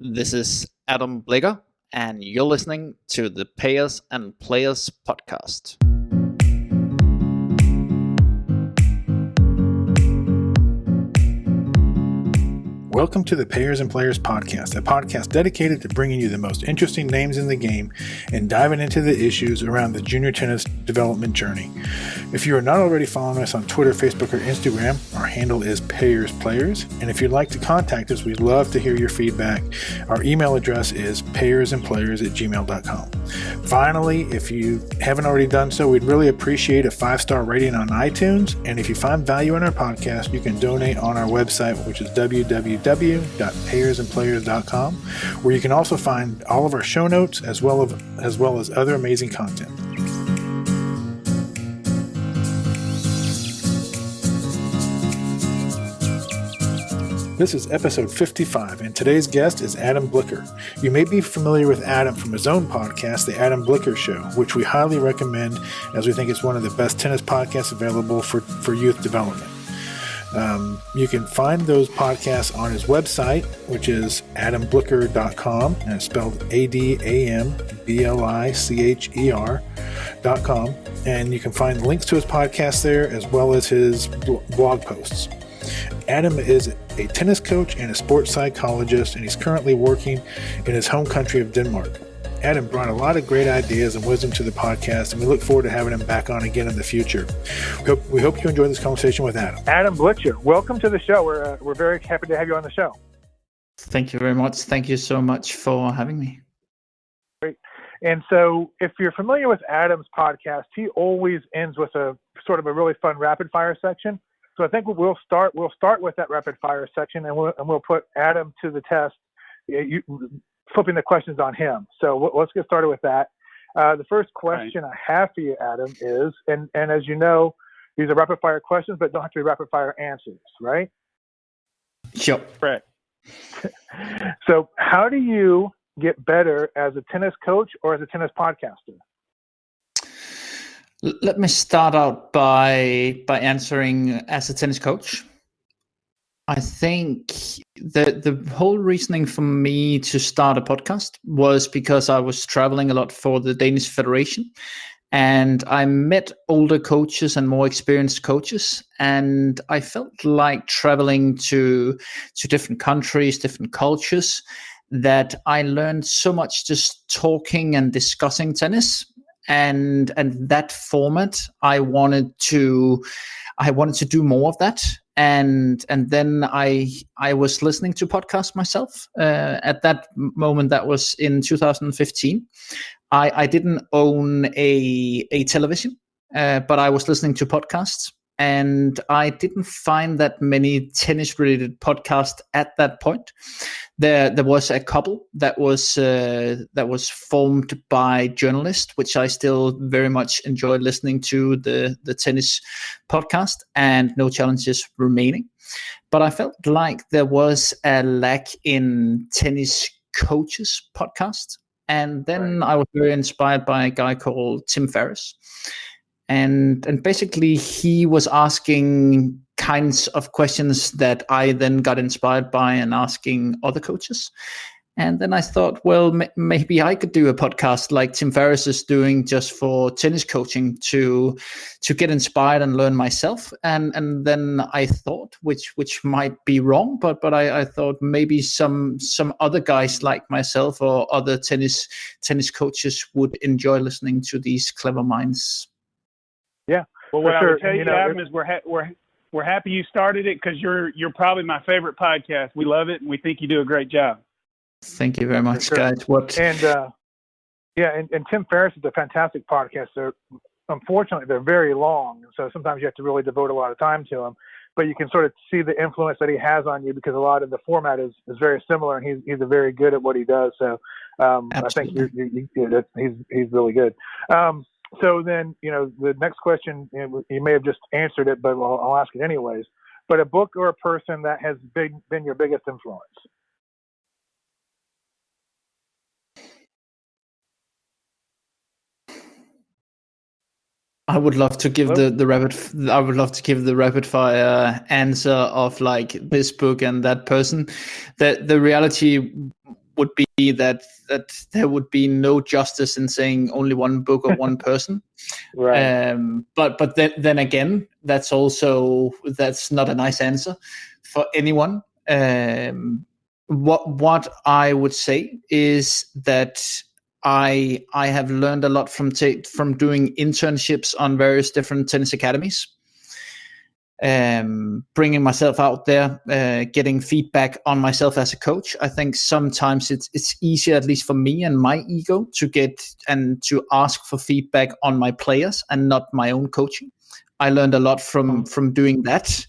This is Adam Blicher, and you're listening to the Payers and Players podcast. Welcome to the Payers and Players podcast, a podcast dedicated to bringing you the most interesting names in the game and diving into the issues around the junior tennis development journey. If you are not already following us on Twitter, Facebook, or Instagram, our handle is Payers Players. And if you'd like to contact us, we'd love to hear your feedback. Our email address is payersandplayers@gmail.com. Finally, if you haven't already done so, we'd really appreciate a 5-star rating on iTunes. And if you find value in our podcast, you can donate on our website, which is www.payersandplayers.com, where you can also find all of our show notes as well as other amazing content. This is episode 55, and today's guest is Adam Blicher. You may be familiar with Adam from his own podcast, The Adam Blicher Show, which we highly recommend as we think it's one of the best tennis podcasts available for youth development. You can find those podcasts on his website, which is adamblicher.com, and it's spelled ADAMBLICHER.com. And you can find links to his podcast there as well as his blog posts. Adam is a tennis coach and a sports psychologist, and he's currently working in his home country of Denmark. Adam brought a lot of great ideas and wisdom to the podcast, and we look forward to having him back on again in the future. We hope you enjoy this conversation with Adam. Adam Blicher, welcome to the show. We're very happy to have you on the show. Thank you very much. Thank you so much for having me. Great. And so if you're familiar with Adam's podcast, he always ends with a sort of a really fun rapid fire section. So I think we'll start with that rapid fire section, and we'll put Adam to the test, flipping the questions on him. So let's get started with that. The first question I have for you, Adam, is, and as you know, these are rapid fire questions, but don't have to be rapid fire answers, right? Sure. Right. So how do you get better as a tennis coach or as a tennis podcaster? Let me start out by answering as a tennis coach. I think the whole reasoning for me to start a podcast was because I was traveling a lot for the Danish Federation, and I met older coaches and more experienced coaches, and I felt like traveling to different countries, different cultures, that I learned so much just talking and discussing tennis. And that format, I wanted to do more of that. And then I was listening to podcasts myself. At that moment, that was in 2015. I didn't own a television, but I was listening to podcasts. And I didn't find that many tennis-related podcasts at that point. There was a couple that was formed by journalists, which I still very much enjoy listening to, the tennis podcast, and No Challenges Remaining. But I felt like there was a lack in tennis coaches podcast. And then I was very inspired by a guy called Tim Ferriss. And basically, he was asking kinds of questions that I then got inspired by and asking other coaches. And then I thought, well, maybe I could do a podcast like Tim Ferriss is doing just for tennis coaching to get inspired and learn myself. And then I thought, which might be wrong, but I thought maybe some other guys like myself or other tennis coaches would enjoy listening to these clever minds. Yeah. Well, what I would tell you, Adam, is we're happy you started it because you're probably my favorite podcast. We love it, and we think you do a great job. Thank you very much, guys. And Tim Ferriss is a fantastic podcast. Unfortunately, they're very long, so sometimes you have to really devote a lot of time to them. But you can sort of see the influence that he has on you because a lot of the format is very similar, and he's very good at what he does. So I think he's really good. So then, the next question, you may have just answered it, but I'll ask it anyways. But a book or a person that has been your biggest influence? I would love to give the rapid fire answer of like this book and that person. The reality would be that there would be no justice in saying only one book or one person. Right. But then again, that's not a nice answer for anyone. What I would say is that I have learned a lot from doing internships on various different tennis academies. Bringing myself out there, getting feedback on myself as a coach. I think sometimes it's easier, at least for me and my ego, to get and to ask for feedback on my players and not my own coaching. I learned a lot from doing that.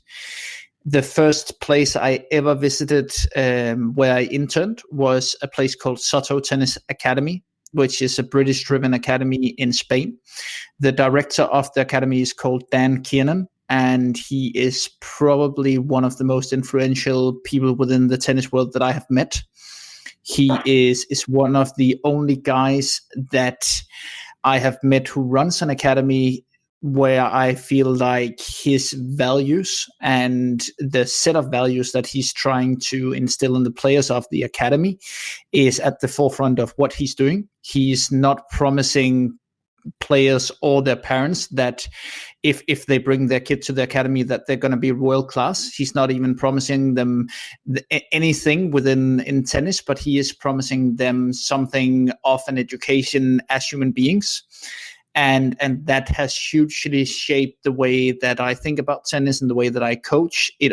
The first place I ever visited where I interned was a place called Soto Tennis Academy, which is a British-driven academy in Spain. The director of the academy is called Dan Kiernan, and he is probably one of the most influential people within the tennis world that I have met. He is one of the only guys that I have met who runs an academy where I feel like his values and the set of values that he's trying to instill in the players of the academy is at the forefront of what he's doing. He's not promising players or their parents that if they bring their kid to the academy that they're going to be world class. He's not even promising them anything in tennis, but he is promising them something of an education as human beings. And that has hugely shaped the way that I think about tennis and the way that I coach. It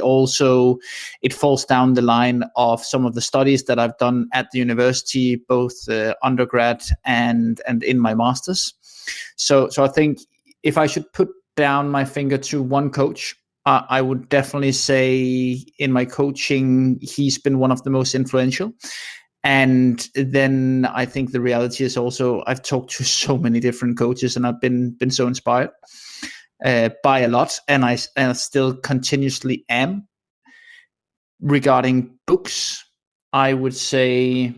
falls down the line of some of the studies that I've done at the university, both undergrad and in my master's. So I think if I should put down my finger to one coach, I would definitely say in my coaching, he's been one of the most influential. And then I think the reality is also I've talked to so many different coaches and I've been so inspired by a lot, and I still continuously am. Regarding books, I would say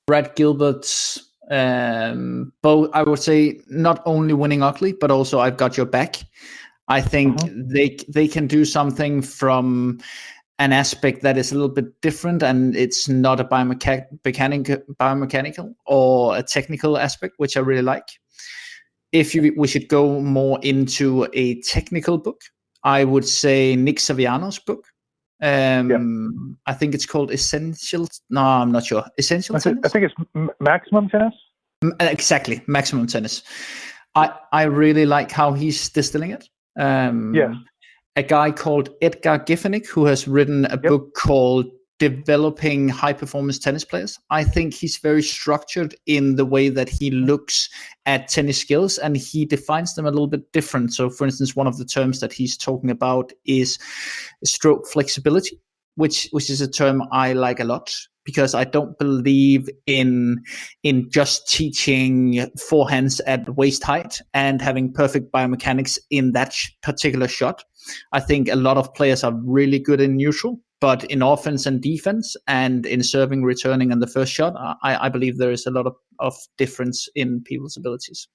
Brad Gilbert's both. I would say not only Winning Ugly, but also I've Got Your Back. I think they can do something from an aspect that is a little bit different, and it's not a biomechanical or a technical aspect, which I really like. We should go more into a technical book, I would say Nick Saviano's book. I think it's called Essential. No, I'm not sure. Essential Tennis? I think it's Maximum Tennis. Exactly, Maximum Tennis. I really like how he's distilling it. A guy called Edgar Giffenick, who has written a book called Developing High-Performance Tennis Players. I think he's very structured in the way that he looks at tennis skills, and he defines them a little bit different. So, for instance, one of the terms that he's talking about is stroke flexibility, which is a term I like a lot, because I don't believe in just teaching forehands at waist height and having perfect biomechanics in that particular shot. I think a lot of players are really good in neutral, but in offense and defense and in serving, returning, and the first shot, I believe there is a lot of difference in people's abilities.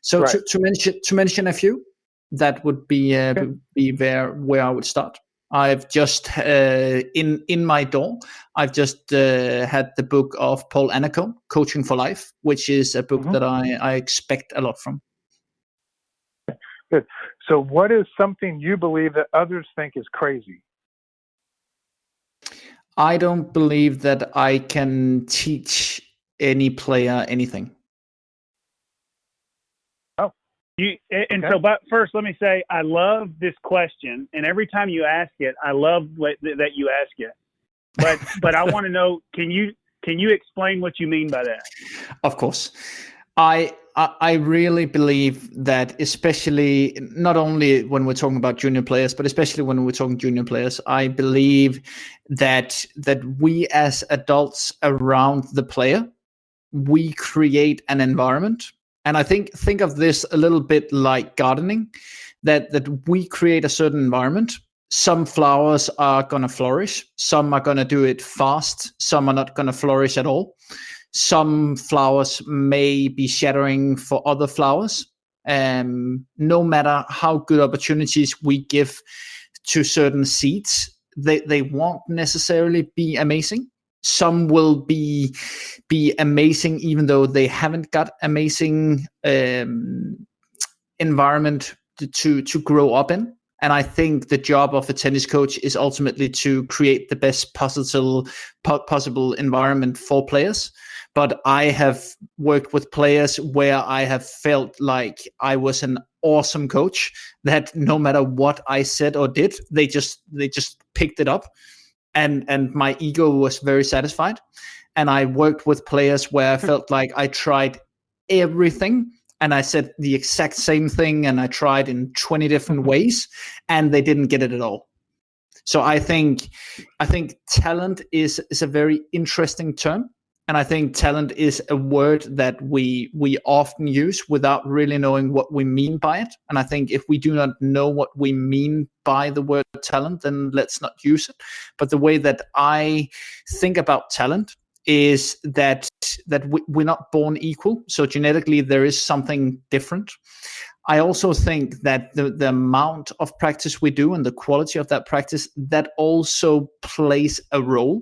So to mention a few, that would be where I would start. I've just in my door, I've just had the book of Paul Annacone, Coaching for Life, which is a book that I expect a lot from. Good. So what is something you believe that others think is crazy? I don't believe that I can teach any player anything. Oh. But first, let me say, I love this question. And every time you ask it, I love that you ask it. But I want to know, can you explain what you mean by that? Of course. I really believe that, especially not only when we're talking about junior players, but especially when we're talking junior players, I believe that we as adults around the player, we create an environment. And I think of this a little bit like gardening, that we create a certain environment. Some flowers are going to flourish. Some are going to do it fast. Some are not going to flourish at all. Some flowers may be shattering for other flowers. No matter how good opportunities we give to certain seeds, they won't necessarily be amazing. Some will be amazing, even though they haven't got amazing environment to grow up in. And I think the job of a tennis coach is ultimately to create the best possible environment for players. But I have worked with players where I have felt like I was an awesome coach, that no matter what I said or did, they just picked it up, and my ego was very satisfied. And I worked with players where I felt like I tried everything, and I said the exact same thing, and I tried in 20 different ways, and they didn't get it at all. So I think talent is a very interesting term. And I think talent is a word that we often use without really knowing what we mean by it. And I think if we do not know what we mean by the word talent, then let's not use it. But the way that I think about talent is that we're not born equal. So genetically, there is something different. I also think that the amount of practice we do and the quality of that practice, that also plays a role.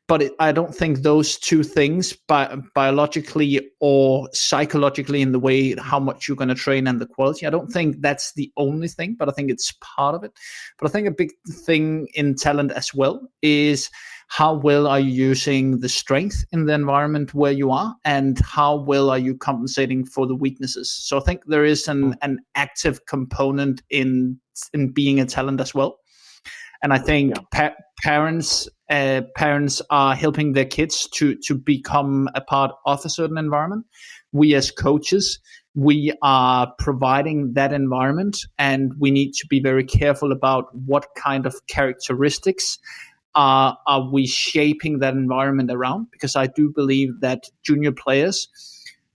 But I don't think those two things, biologically or psychologically, in the way how much you're going to train and the quality, I don't think that's the only thing, but I think it's part of it. But I think a big thing in talent as well is how well are you using the strength in the environment where you are, and how well are you compensating for the weaknesses. So I think there is an active component in being a talent as well. And I think parents are helping their kids to become a part of a certain environment. We as coaches, we are providing that environment, and we need to be very careful about what kind of characteristics are we shaping that environment around. Because I do believe that junior players,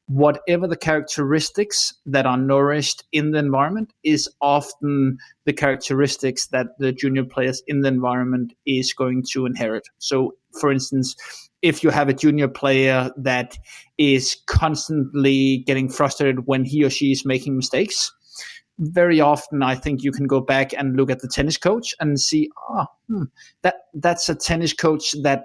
whatever the characteristics that are nourished in the environment, is often the characteristics that the junior players in the environment is going to inherit. So, for instance, if you have a junior player that is constantly getting frustrated when he or she is making mistakes, very often I think you can go back and look at the tennis coach and see, that's a tennis coach that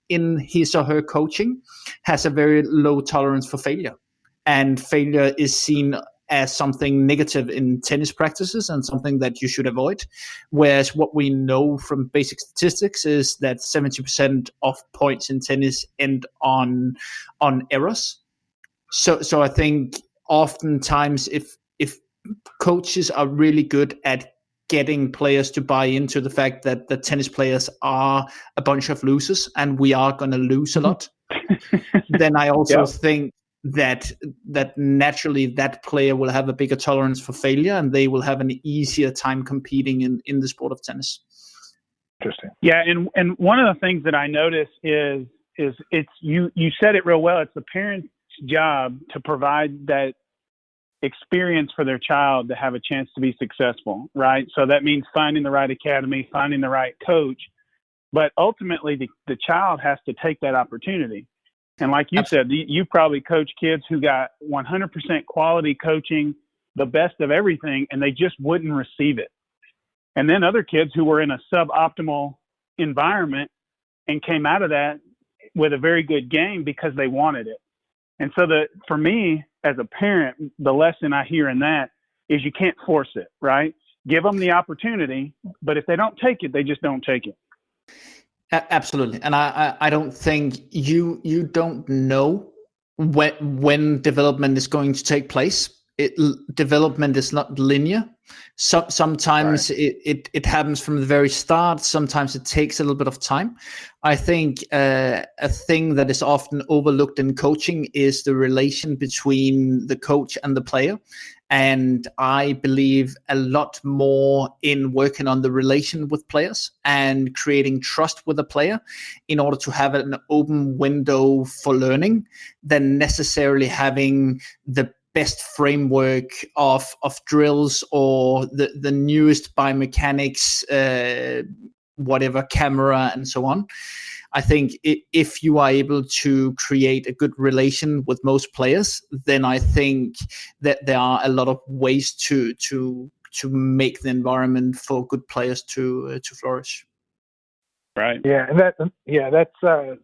in his or her coaching has a very low tolerance for failure. And failure is seen as something negative in tennis practices and something that you should avoid. Whereas what we know from basic statistics is that 70% of points in tennis end on errors. So I think oftentimes if coaches are really good at getting players to buy into the fact that the tennis players are a bunch of losers and we are going to lose a lot, then I also think that naturally that player will have a bigger tolerance for failure, and they will have an easier time competing in the sport of tennis. Interesting. Yeah, and one of the things that I notice is it's you said it real well. It's the parent's job to provide that experience for their child to have a chance to be successful, right? So that means finding the right academy, finding the right coach, but ultimately the child has to take that opportunity. And like you said, you probably coach kids who got 100% quality coaching, the best of everything, and they just wouldn't receive it. And then other kids who were in a suboptimal environment and came out of that with a very good game because they wanted it. And so for me, as a parent, the lesson I hear in that is you can't force it, right? Give them the opportunity, but if they don't take it, they just don't take it. Absolutely. And I don't think you don't know when development is going to take place. Development is not linear. Sometimes it happens from the very start. Sometimes it takes a little bit of time. I think a thing that is often overlooked in coaching is the relation between the coach and the player. And I believe a lot more in working on the relation with players and creating trust with a player in order to have an open window for learning than necessarily having the best framework of drills or the newest biomechanics, whatever camera and so on. I think if you are able to create a good relation with most players, then I think that there are a lot of ways to make the environment for good players to flourish. Right. Yeah, and that's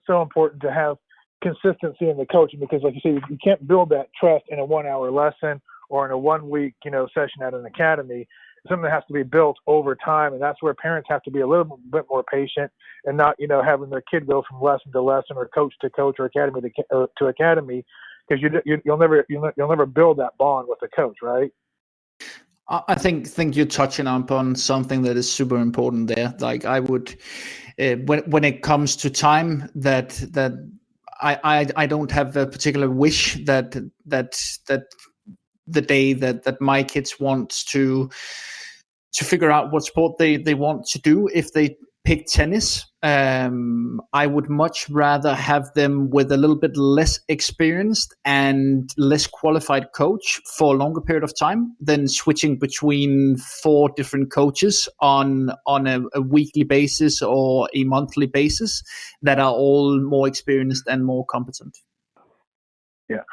so important to have consistency in the coaching, because, like you say, you can't build that trust in a 1-hour lesson or in a 1-week, session at an academy. Something that has to be built over time, and that's where parents have to be a little bit more patient and not, having their kid go from lesson to lesson or coach to coach or academy to academy, because you'll never build that bond with the coach, right? I think you're touching upon something that is super important there. Like I would, when it comes to time, that I don't have a particular wish that the day that my kids want to figure out what sport they want to do, if they pick tennis, I would much rather have them with a little bit less experienced and less qualified coach for a longer period of time than switching between 4 different coaches on a weekly basis or a monthly basis that are all more experienced and more competent. Yeah.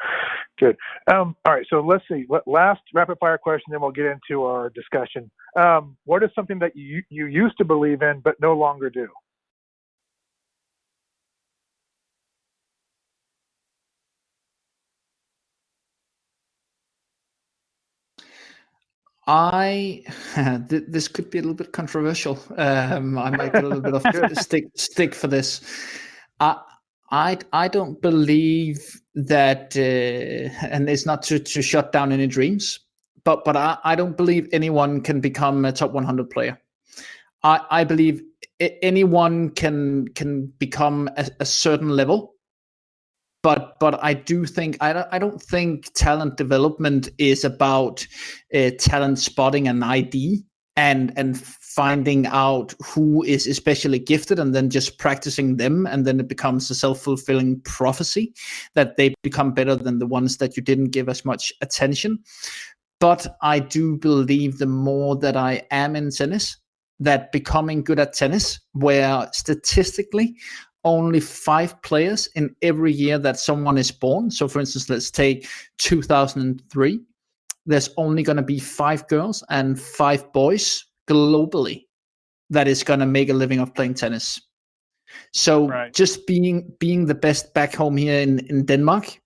Good. All right. So let's see. Last rapid fire question, then we'll get into our discussion. What is something that you used to believe in but no longer do? This could be a little bit controversial. I might get a little bit of stick for this. I don't believe that, and it's not to shut down any dreams, but I don't believe anyone can become a top 100 player. I believe anyone can become a certain level, but I do think I don't think talent development is about talent spotting and ID and finding out who is especially gifted and then just practicing them, and then it becomes a self-fulfilling prophecy that they become better than the ones that you didn't give as much attention. But I do believe the more that I am in tennis, that becoming good at tennis, where statistically only 5 players in every year that someone is born. So for instance, let's take 2003. There's only going to be 5 girls and 5 boys globally that is going to make a living of playing tennis. So just being the best back home here in Denmark,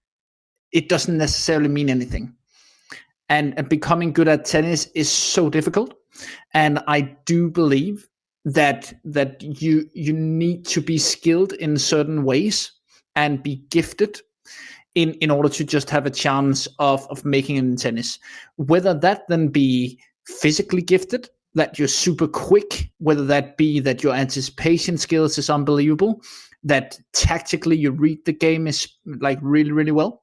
it doesn't necessarily mean anything. And becoming good at tennis is so difficult. And I do believe that you need to be skilled in certain ways and be gifted in order to just have a chance of making it in tennis. Whether that then be physically gifted, that you're super quick, whether that be that your anticipation skills is unbelievable, that tactically you read the game is like really, really well,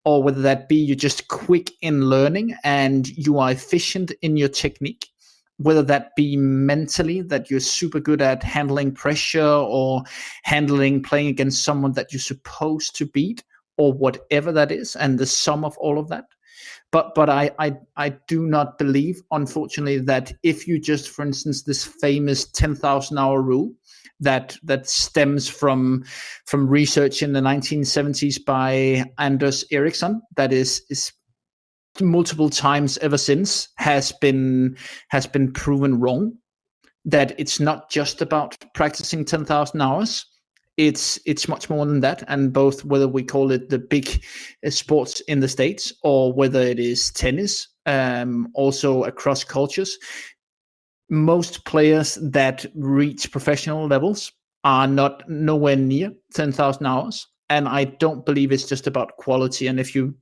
or whether that be you're just quick in learning and you are efficient in your technique, whether that be mentally, that you're super good at handling pressure or playing against someone that you're supposed to beat, or whatever that is, and the sum of all of that. But I do not believe, unfortunately, that if you just, for instance, this famous 10,000 hour rule that stems from research in the 1970s by Anders Ericsson, that is multiple times ever since has been proven wrong, that it's not just about practicing 10,000 hours. It's much more than that, and both whether we call it the big sports in the States or whether it is tennis, also across cultures, most players that reach professional levels are nowhere near 10,000 hours. And I don't believe it's just about quality. And if you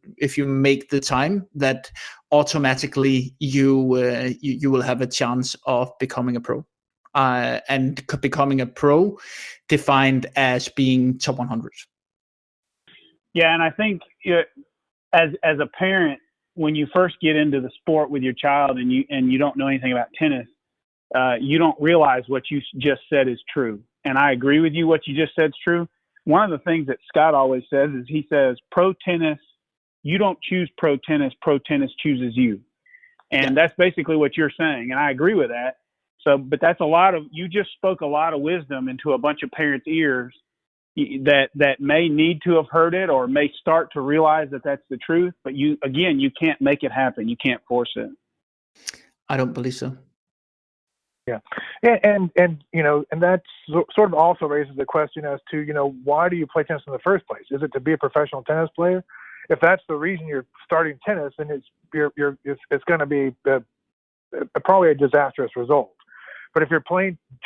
make the time, that automatically you will have a chance of becoming a pro. And becoming a pro defined as being top 100. Yeah, and I think as a parent, when you first get into the sport with your child and you don't know anything about tennis, you don't realize what you just said is true. And I agree with you. What you just said is true. One of the things that Scott always says is he says, pro tennis, you don't choose pro tennis chooses you. And that's basically what you're saying. And I agree with that. So, but that's you just spoke a lot of wisdom into a bunch of parents' ears that may need to have heard it or may start to realize that that's the truth. But you can't make it happen. You can't force it. I don't believe so. Yeah, and you know, and that sort of also raises the question as to, you know, why do you play tennis in the first place? Is it to be a professional tennis player? If that's the reason you're starting tennis, then it's going to be probably a disastrous result. But if you're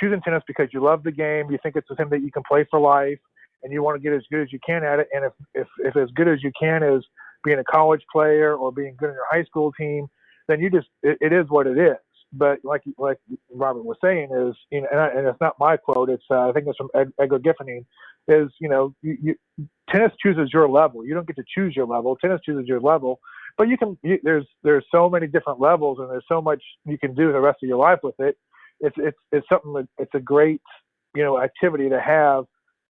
choosing tennis because you love the game, you think it's something that you can play for life, and you want to get as good as you can at it, and if as good as you can is being a college player or being good in your high school team, then it is what it is. But like Robert was saying is, you know, and it's not my quote, it's I think it's from Edgar Giffening, is, you know, tennis chooses your level. You don't get to choose your level. Tennis chooses your level, but there's so many different levels, and there's so much you can do the rest of your life with it. It's something that it's a great, you know, activity to have,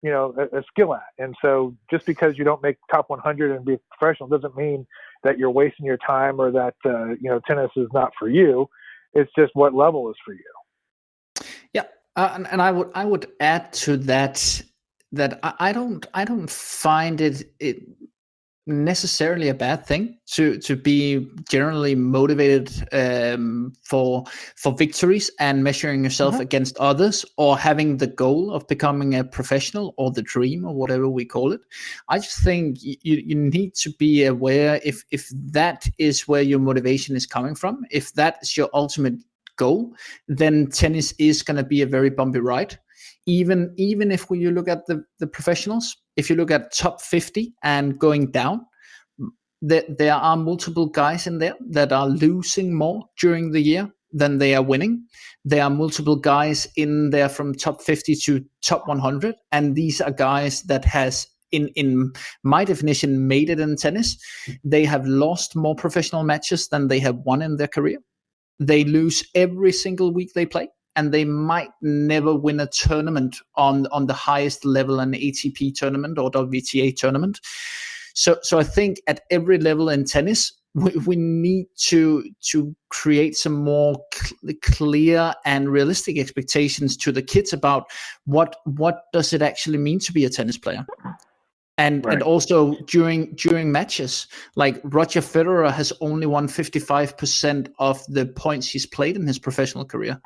you know, a skill at. And so just because you don't make top 100 and be a professional doesn't mean that you're wasting your time or that you know, tennis is not for you. It's just what level is for you. Yeah, and I would add to that I don't find it necessarily a bad thing to be generally motivated for victories and measuring yourself against others, or having the goal of becoming a professional, or the dream, or whatever we call it. I just think you need to be aware if that is where your motivation is coming from. If that's your ultimate goal, then tennis is going to be a very bumpy ride. Even if when you look at the professionals, if you look at top 50 and going down, there are multiple guys in there that are losing more during the year than they are winning. There are multiple guys in there from top 50 to top 100, and these are guys that has, in my definition, made it in tennis. They have lost more professional matches than they have won in their career. They lose every single week they play, and they might never win a tournament on the highest level, an ATP tournament or WTA tournament. So I think at every level in tennis, we need to create some more clear and realistic expectations to the kids about what does it actually mean to be a tennis player. And also during matches, like Roger Federer has only won 55% of the points he's played in his professional career.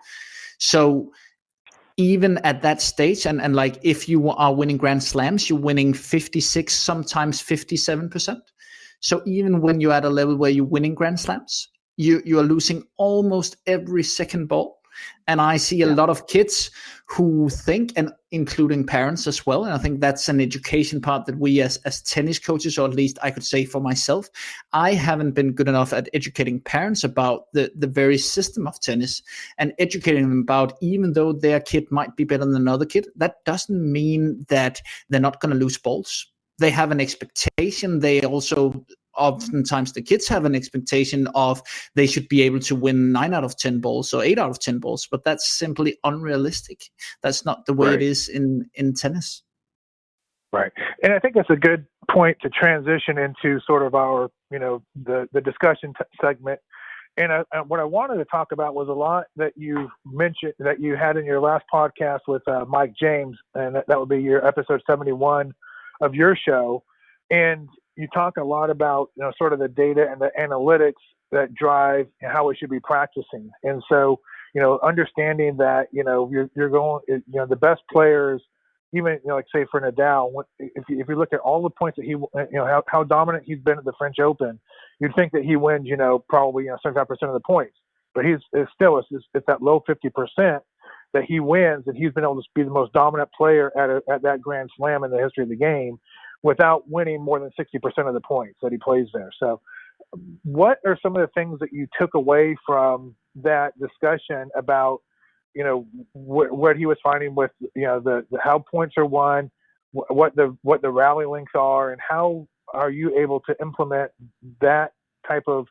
So even at that stage, and like if you are winning Grand Slams, you're winning 56, sometimes 57%. So even when you're at a level where you're winning Grand Slams, you are losing almost every second ball. And I see a lot of kids who think, and including parents as well, and I think that's an education part that we as tennis coaches, or at least I could say for myself, I haven't been good enough at educating parents about the very system of tennis, and educating them about, even though their kid might be better than another kid, that doesn't mean that they're not going to lose balls. They have an expectation. They also, oftentimes the kids have an expectation of they should be able to win 9 out of 10 balls or 8 out of 10 balls, but that's simply unrealistic. That's not the way it is in tennis. Right. And I think that's a good point to transition into sort of our, you know, the discussion segment. And what I wanted to talk about was a lot that you mentioned, that you had in your last podcast with Mike James, and that would be your episode 71 of your show. And you talk a lot about, you know, sort of the data and the analytics that drive how we should be practicing. And so, you know, understanding that, you know, you're going, you know, the best players, even, you know, like say for Nadal, if you look at all the points that he, you know, how dominant he's been at the French Open, you'd think that he wins, you know, probably, you know, 75% of the points, but it's that low 50% that he wins, and he's been able to be the most dominant player at that Grand Slam in the history of the game without winning more than 60% of the points that he plays there. So what are some of the things that you took away from that discussion about, you know, what he was finding with, you know, the how points are won, what the rally links are, and how are you able to implement that type of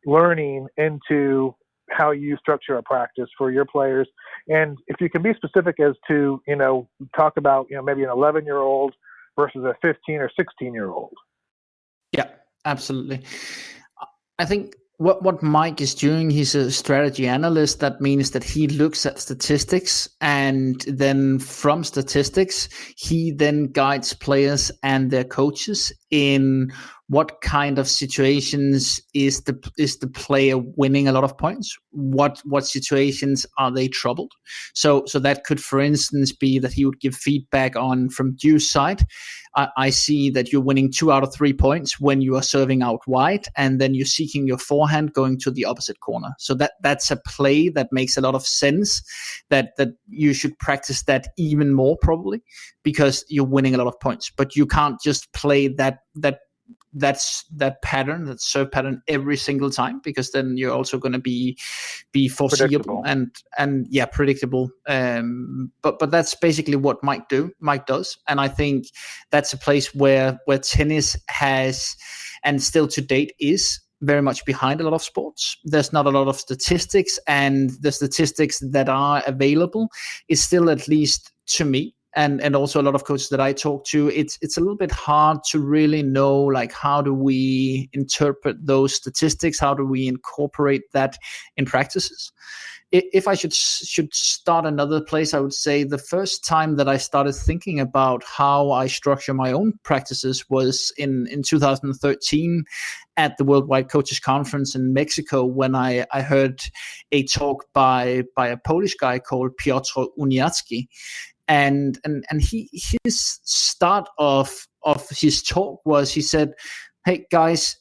learning into how you structure a practice for your players? And if you can be specific as to, you know, talk about, you know, maybe an 11-year-old versus a 15 or 16-year-old. Yeah, absolutely. I think what Mike is doing, he's a strategy analyst. That means that he looks at statistics, and then from statistics, he then guides players and their coaches in what kind of situations is the player winning a lot of points? What situations are they troubled? So that could, for instance, be that he would give feedback on, from Dew's side, I see that you're winning 2 out of 3 points when you are serving out wide, and then you're seeking your forehand going to the opposite corner. So that's a play that makes a lot of sense, that you should practice that even more probably, because you're winning a lot of points. But you can't just play that pattern, that serve pattern, every single time, because then you're also going to be foreseeable and predictable. But that's basically what Mike does, and I think that's a place where tennis has, and still to date is, very much behind a lot of sports. There's not a lot of statistics, and the statistics that are available is still, at least to me, and also a lot of coaches that I talk to, it's a little bit hard to really know, like, how do we interpret those statistics? How do we incorporate that in practices? If I should start another place, I would say the first time that I started thinking about how I structure my own practices was in 2013 at the Worldwide Coaches Conference in Mexico, when I heard a talk by a Polish guy called Piotr Uniacki. And his start of his talk was, he said, "Hey guys,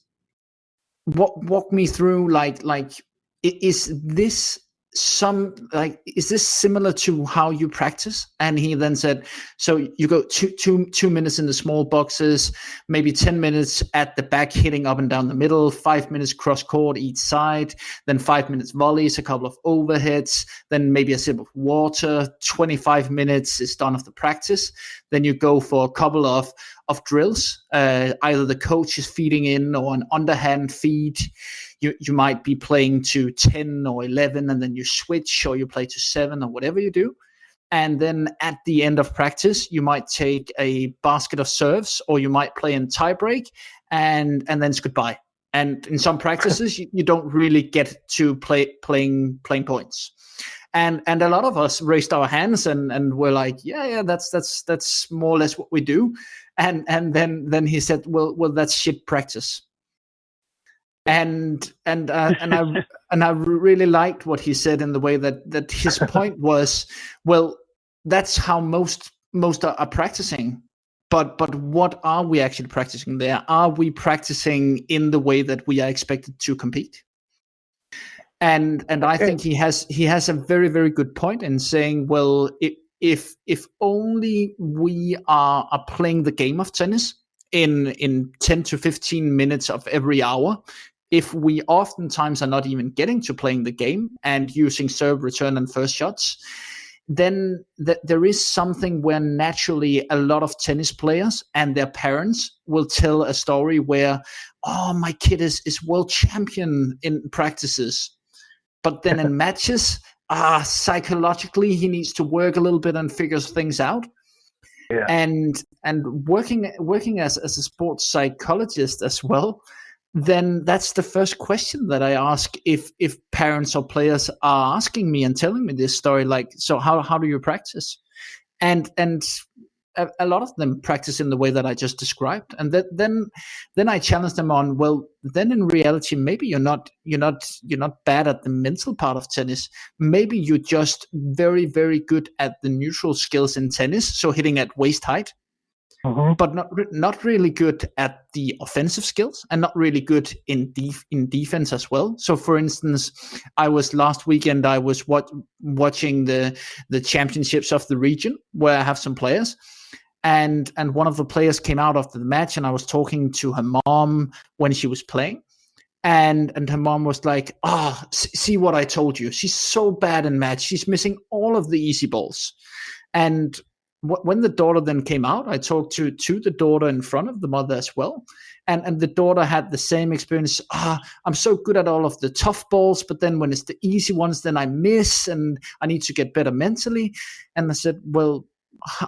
walk me through, like is this similar to how you practice?" And he then said, "So you go 2 minutes in the small boxes, maybe 10 minutes at the back hitting up and down the middle, 5 minutes cross court each side, then 5 minutes volleys, a couple of overheads, then maybe a sip of water, 25 minutes is done of the practice. Then you go for a couple of drills, either the coach is feeding in or an underhand feed. You might be playing to 10 or 11, and then you switch, or you play to 7, or whatever you do. And then at the end of practice, you might take a basket of serves, or you might play in tiebreak, and then it's goodbye." And in some practices, you don't really get to playing points. And a lot of us raised our hands and were like, yeah, that's more or less what we do. And then he said, well, that's shit practice. And I really liked what he said, in the way that his point was, well, that's how most are practicing. But what are we actually practicing there? Are we practicing in the way that we are expected to compete? And I think he has a very, very good point in saying, well, if only we are playing the game of tennis in 10 to 15 minutes of every hour, if we oftentimes are not even getting to playing the game and using serve, return, and first shots, then there is something where naturally a lot of tennis players and their parents will tell a story where, oh, my kid is world champion in practices. But then in matches, psychologically, he needs to work a little bit and figures things out. Yeah. And working as a sports psychologist as well, then that's the first question that I ask if parents or players are asking me and telling me this story, like, so how do you practice? And a lot of them practice in the way that I just described. And then I challenge them on, well, then in reality, maybe you're not bad at the mental part of tennis. Maybe you're just very, very good at the neutral skills in tennis, so hitting at waist height. Mm-hmm. But not really good at the offensive skills, and not really good in defense as well. So, for instance, last weekend I was watching the championships of the region, where I have some players, and one of the players came out after the match, and I was talking to her mom when she was playing, and her mom was like, see what I told you? She's so bad in match. She's missing all of the easy balls. And when the daughter then came out, I talked to the daughter in front of the mother as well. And the daughter had the same experience. I'm so good at all of the tough balls, but then when it's the easy ones, then I miss, and I need to get better mentally. And I said, well,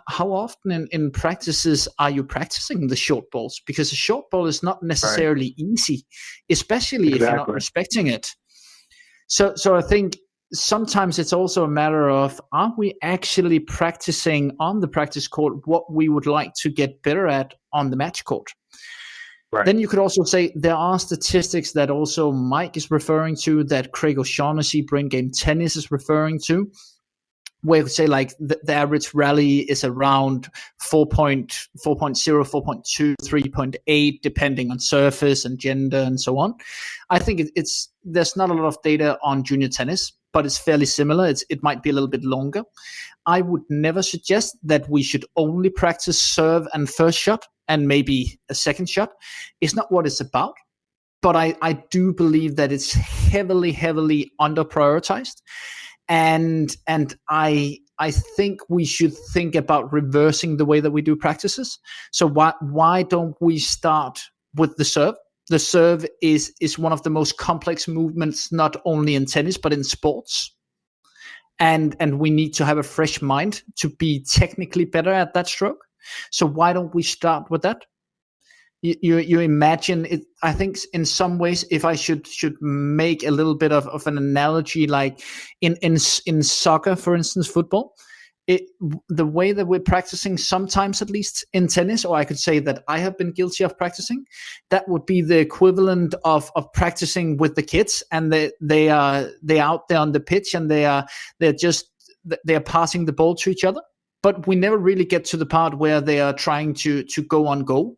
how often in practices are you practicing the short balls? Because a short ball is not necessarily easy, especially if you're not respecting it. So I think sometimes it's also a matter of, are we actually practicing on the practice court what we would like to get better at on the match court? Right. Then you could also say there are statistics that also Mike is referring to, that Craig O'Shaughnessy, Brain Game Tennis, is referring to, where you could say like the average rally is around 4.0, 4.2, 3.8, depending on surface and gender and so on. I think there's not a lot of data on junior tennis, but it's fairly similar. It might be a little bit longer. I would never suggest that we should only practice serve and first shot and maybe a second shot. It's not what it's about. But I do believe that it's heavily under prioritized. And I think we should think about reversing the way that we do practices. So why don't we start with the serve? The serve is one of the most complex movements, not only in tennis but in sports. And we need to have a fresh mind to be technically better at that stroke. So why don't we start with that? You imagine it. I think in some ways, if I should make a little bit of an analogy, like in soccer, for instance, football, the way that we're practicing sometimes, at least in tennis, or I could say that I have been guilty of practicing, that would be the equivalent of practicing with the kids, and they are out there on the pitch, and they're passing the ball to each other, but we never really get to the part where they are trying to go on goal.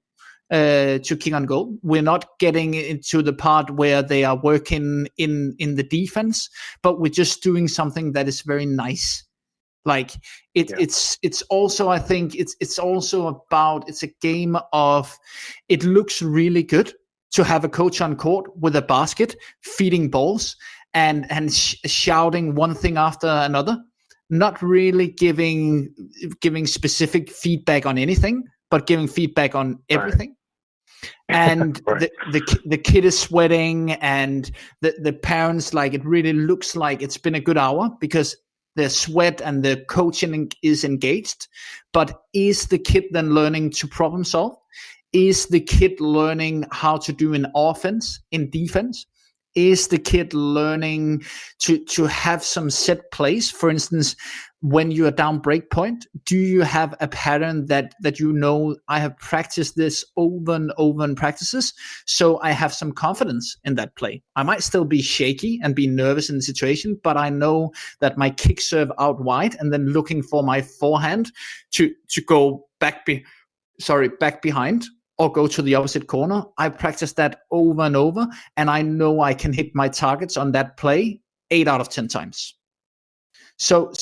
To kick on goal. We're not getting into the part where they are working in the defense, but we're just doing something that is very nice. Like it's also, I think it's also about, it's a game of, it looks really good to have a coach on court with a basket feeding balls and shouting one thing after another, not really giving specific feedback on anything, but giving feedback on everything. Right. And right. the kid is sweating, and the parents, like, it really looks like it's been a good hour because the sweat and the coaching is engaged. But is the kid then learning to problem solve? Is the kid learning how to do an offense in defense? Is the kid learning to have some set plays? For instance, when you are down break point, do you have a pattern that I have practiced this over and over in practices, so I have some confidence in that play? I might still be shaky and be nervous in the situation, but I know that my kick serve out wide and then looking for my forehand to go back behind, or go to the opposite corner. I practice that over and over, and I know I can hit my targets on that play 8 out of 10 times. So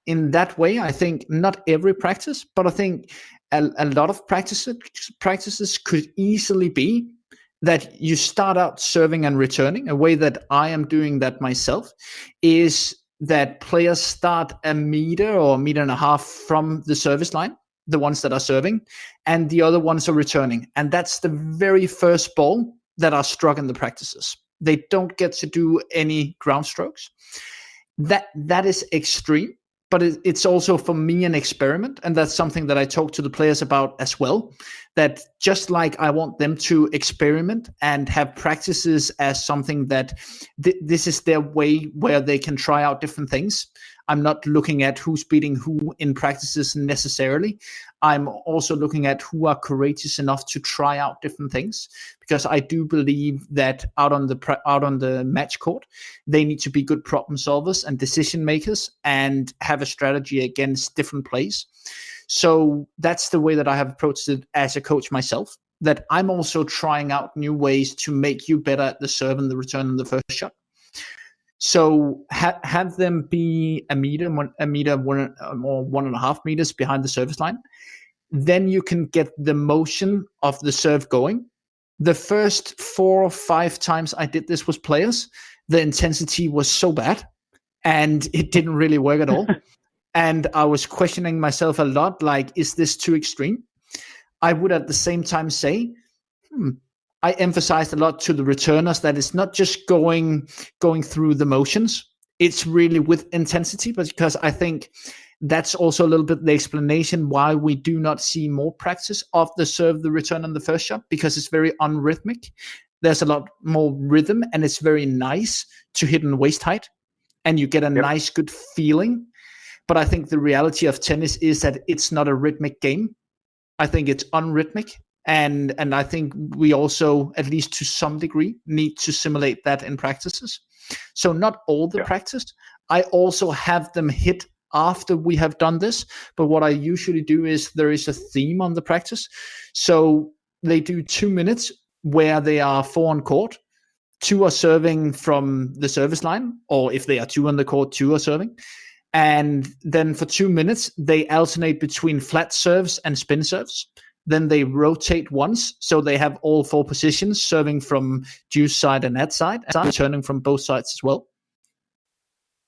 in that way, I think not every practice, but I think a lot of practices could easily be that you start out serving and returning. A way that I am doing that myself is that players start a meter or a meter and a half from the service line, the ones that are serving, and the other ones are returning. And that's the very first ball that are struck in the practices. They don't get to do any ground strokes. That is extreme, but it's also for me an experiment. And that's something that I talk to the players about as well, that just like I want them to experiment and have practices as something that this is their way where they can try out different things. I'm not looking at who's beating who in practices necessarily. I'm also looking at who are courageous enough to try out different things, because I do believe that out on the match court, they need to be good problem solvers and decision makers and have a strategy against different plays. So that's the way that I have approached it as a coach myself, that I'm also trying out new ways to make you better at the serve and the return and the first shot. So have them be a meter, 1.5 meters behind the service line. Then you can get the motion of the serve going. The first 4 or 5 times I did this with players, the intensity was so bad and it didn't really work at all. And I was questioning myself a lot, like, is this too extreme? I would at the same time say, I emphasized a lot to the returners that it's not just going through the motions. It's really with intensity, but because I think that's also a little bit the explanation why we do not see more practice of the serve, the return, and the first shot, because it's very unrhythmic. There's a lot more rhythm, and it's very nice to hit in waist height, and you get a nice, good feeling. But I think the reality of tennis is that it's not a rhythmic game. I think it's unrhythmic. And I think we also, at least to some degree, need to simulate that in practices. So not all the practice. I also have them hit after we have done this. But what I usually do is there is a theme on the practice. So they do 2 minutes where they are 4 on court. 2 are serving from the service line, or if they are 2 on the court, 2 are serving. And then for 2 minutes, they alternate between flat serves and spin serves. Then they rotate once, so they have all 4 positions, serving from deuce side and net side, and returning from both sides as well.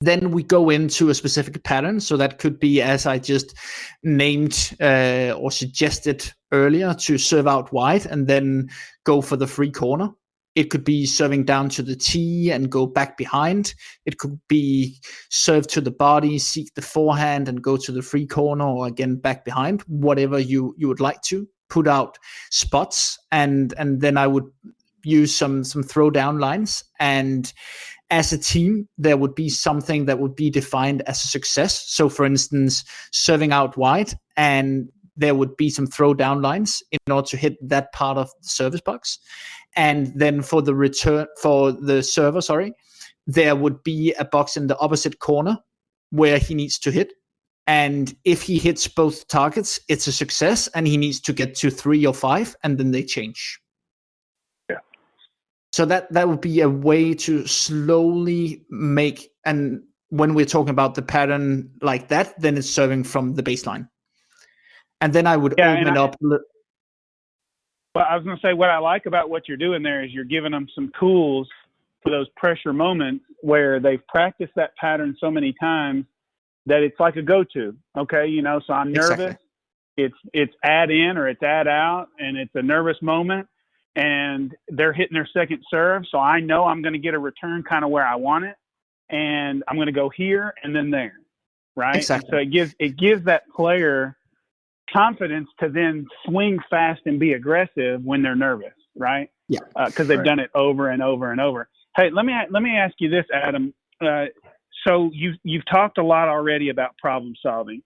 Then we go into a specific pattern, so that could be, as I just named or suggested earlier, to serve out wide and then go for the free corner. It could be serving down to the tee and go back behind. It could be serve to the body, seek the forehand and go to the free corner, or again back behind, whatever you would like to. Put out spots, and then I would use some throw down lines. And as a team, there would be something that would be defined as a success. So for instance, serving out wide, and there would be some throw down lines in order to hit that part of the service box. And then for the return, for the server, there would be a box in the opposite corner where he needs to hit. And if he hits both targets, it's a success, and he needs to get to 3 or 5, and then they change. Yeah. So that would be a way to slowly make, and when we're talking about the pattern like that, then it's serving from the baseline. And then I would open it up. Well, I was going to say, what I like about what you're doing there is you're giving them some tools for those pressure moments where they've practiced that pattern so many times that it's like a go-to. Okay, so I'm nervous. Exactly. It's add in or it's add out, and it's a nervous moment, and they're hitting their second serve, so I know I'm going to get a return kind of where I want it, and I'm going to go here and then there, right? Exactly. And so it gives that player confidence to then swing fast and be aggressive when they're nervous, right? Yeah, because they've done it over and over and over. Hey, let me ask you this, Adam. So you've talked a lot already about problem solving,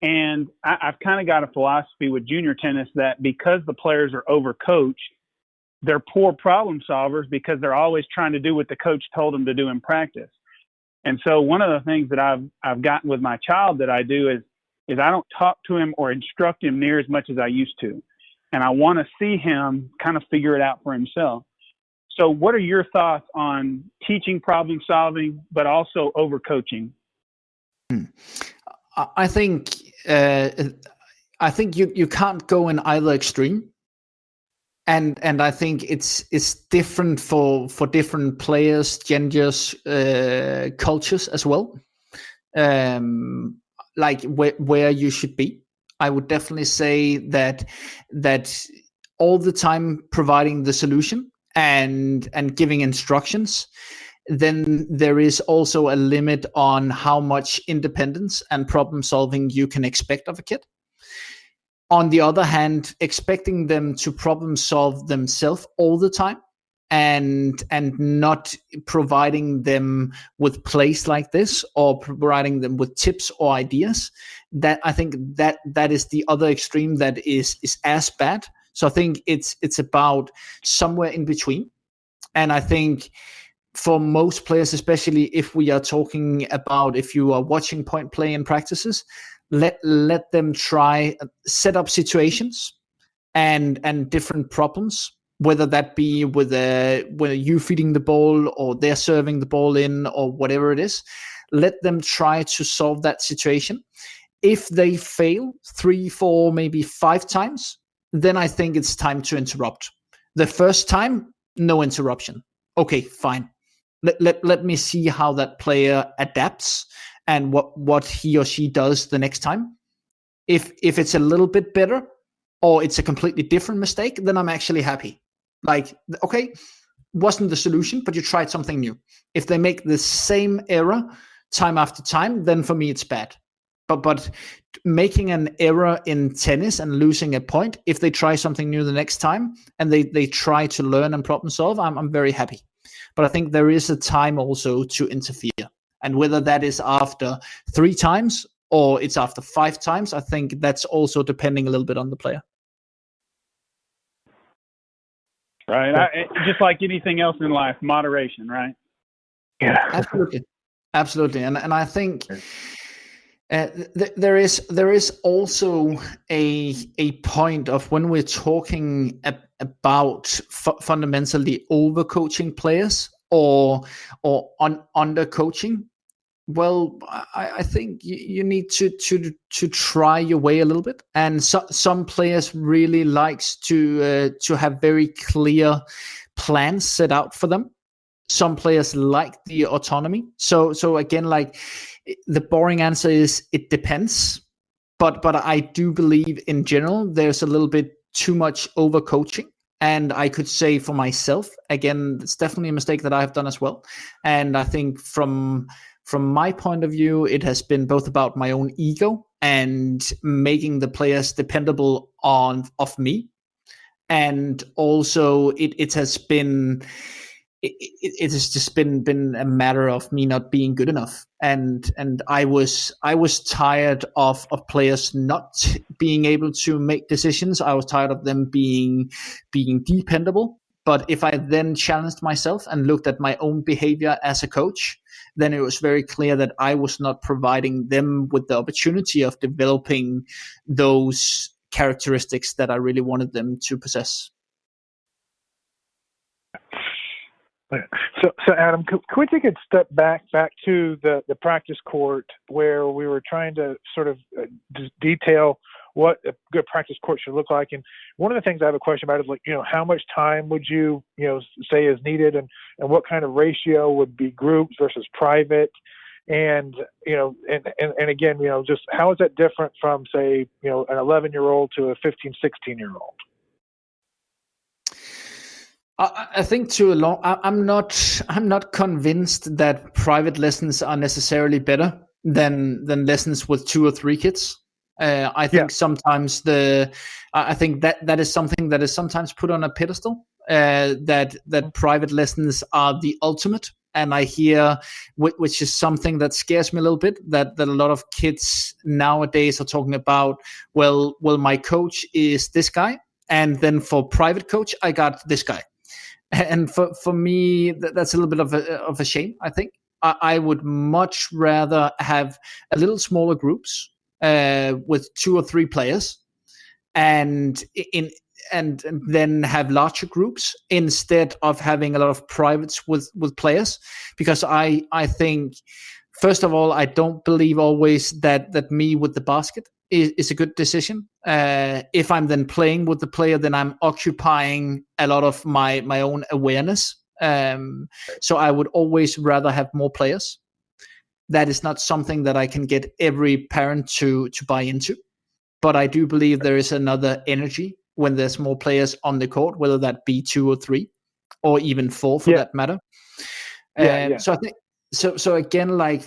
and I've kind of got a philosophy with junior tennis that because the players are overcoached, they're poor problem solvers because they're always trying to do what the coach told them to do in practice. And so one of the things that I've gotten with my child that I do is I don't talk to him or instruct him near as much as I used to. And I want to see him kind of figure it out for himself. So what are your thoughts on teaching problem solving, but also overcoaching? I think you can't go in either extreme. And I think it's different for different players, genders, cultures as well. Like where you should be. I would definitely say that all the time providing the solution and giving instructions, then there is also a limit on how much independence and problem solving you can expect of a kid. On the other hand, expecting them to problem solve themselves all the time and not providing them with plays like this or providing them with tips or ideas, that I think that is the other extreme that is as bad. So I think it's about somewhere in between. And I think for most players, especially if we are talking about if you are watching point play in practices, let them try set up situations and different problems, whether that be with you feeding the ball or they're serving the ball in or whatever it is. Let them try to solve that situation. If they fail 3, 4, maybe 5 times, then I think it's time to interrupt. The first time, no interruption. Okay, fine. Let me see how that player adapts and what he or she does the next time. If it's a little bit better or it's a completely different mistake, then I'm actually happy. Like, okay, wasn't the solution, but you tried something new. If they make the same error time after time, then for me it's bad. But making an error in tennis and losing a point, if they try something new the next time and they try to learn and problem solve, I'm very happy. But I think there is a time also to interfere. And whether that is after 3 times or it's after 5 times, I think that's also depending a little bit on the player. Right. Just like anything else in life, moderation, right? Yeah. Absolutely. And I think there is also a point of when we're talking about fundamentally overcoaching players or under coaching. Well, I think you need to try your way a little bit, and some players really likes to have very clear plans set out for them. Some players like the autonomy. So again, like the boring answer is it depends. But I do believe in general there's a little bit too much overcoaching. And I could say for myself, again, it's definitely a mistake that I've done as well. And I think from my point of view, it has been both about my own ego and making the players dependable of me. And also it has been it has just been a matter of me not being good enough, and I was tired of players not being able to make decisions. I was tired of them being dependable. But if I then challenged myself and looked at my own behavior as a coach, then it was very clear that I was not providing them with the opportunity of developing those characteristics that I really wanted them to possess. So Adam, could we take a step back to the practice court where we were trying to sort of detail what a good practice court should look like? And one of the things I have a question about is, like, how much time would you say is needed, and what kind of ratio would be groups versus private? And and again, just how is that different from, say, an 11-year-old to a 15, 16-year-old? I think I'm not convinced that private lessons are necessarily better than lessons with 2 or 3 kids. I think sometimes I think that is something that is sometimes put on a pedestal. That private lessons are the ultimate, and I hear, which is something that scares me a little bit, that a lot of kids nowadays are talking about. Well, my coach is this guy, and then for private coach, I got this guy. And for me, that's a little bit of a shame. I think I would much rather have a little smaller groups with 2 or 3 players, and then have larger groups instead of having a lot of privates with players. Because I think, first of all, I don't believe always that me with the basket is a good decision. If I'm then playing with the player, then I'm occupying a lot of my own awareness. So I would always rather have more players. That is not something that I can get every parent to buy into. But I do believe there is another energy when there's more players on the court, whether that be 2 or 3, or even 4 for that matter. So I think so again, like,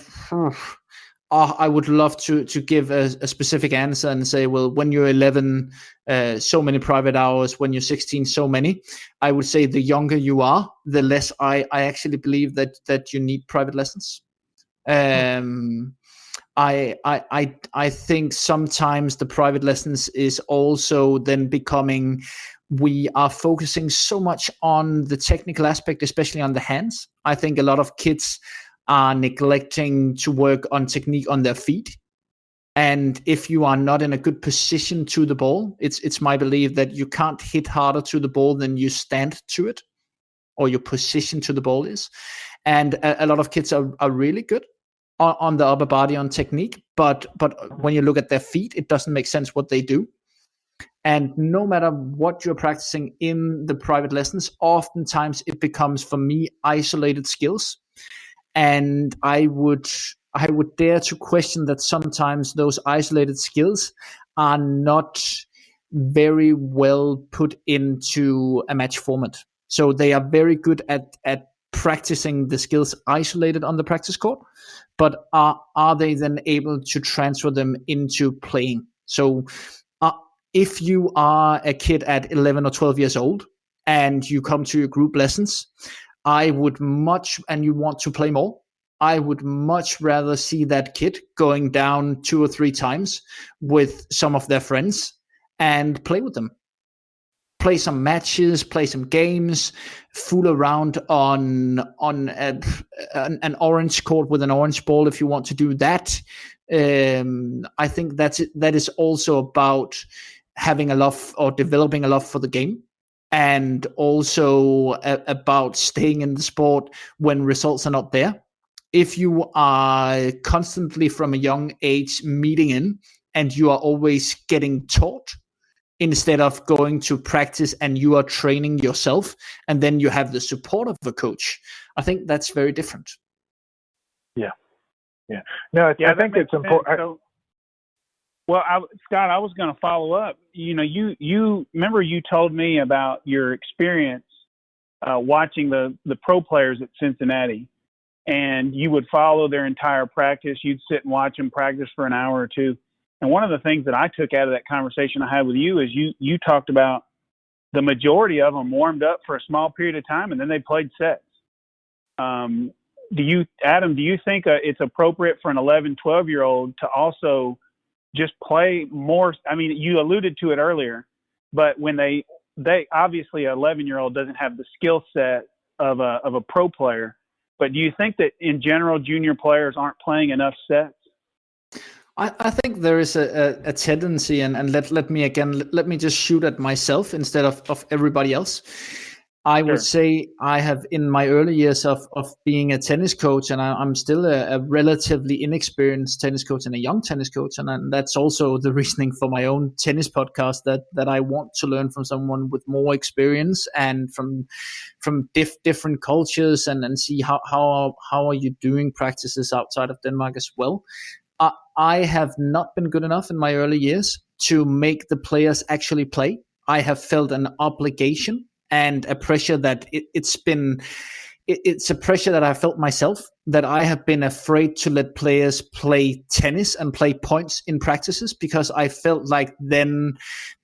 I would love to give a specific answer and say, well, when you're 11, so many private hours. When you're 16, so many. I would say the younger you are, the less I actually believe that you need private lessons. I think sometimes the private lessons is also then becoming, we are focusing so much on the technical aspect, especially on the hands. I think a lot of kids are neglecting to work on technique on their feet. And if you are not in a good position to the ball, it's my belief that you can't hit harder to the ball than you stand to it, or your position to the ball is. And a lot of kids are really good on the upper body on technique, but when you look at their feet, it doesn't make sense what they do. And no matter what you're practicing in the private lessons, oftentimes it becomes, for me, isolated skills. And I would dare to question that sometimes those isolated skills are not very well put into a match format. So they are very good at practicing the skills isolated on the practice court, but are they then able to transfer them into playing? So if you are a kid at 11 or 12 years old and you come to your group lessons, and you want to play more, I would much rather see that kid going down 2 or 3 times with some of their friends and play with them. play some matches, play some games, fool around on an orange court with an orange ball if you want to do that. I think that is also about having a love or developing a love for the game, and also about staying in the sport when results are not there. If you are constantly from a young age meeting in, and you are always getting taught instead of going to practice and you are training yourself, and then you have the support of the coach, I think that's very different. Yeah. No, I think it's important. Scott, I was going to follow up. You remember you told me about your experience watching the pro players at Cincinnati, and you would follow their entire practice. You'd sit and watch them practice for an hour or two. And one of the things that I took out of that conversation I had with you is you talked about the majority of them warmed up for a small period of time and then they played sets. Adam, do you think it's appropriate for an 11, 12-year-old to also just play more? I mean, you alluded to it earlier, but when they obviously an 11-year-old doesn't have the skill set of a pro player, but do you think that in general junior players aren't playing enough sets? I think there is a tendency, and let me just shoot at myself instead of everybody else. I would say I have, in my early years of being a tennis coach, and I'm still a relatively inexperienced tennis coach and a young tennis coach, and that's also the reasoning for my own tennis podcast, that I want to learn from someone with more experience and from different cultures, and see how are you doing practices outside of Denmark as well. I have not been good enough in my early years to make the players actually play. I have felt an obligation and a pressure that it's a pressure that I felt myself, that I have been afraid to let players play tennis and play points in practices, because I felt like then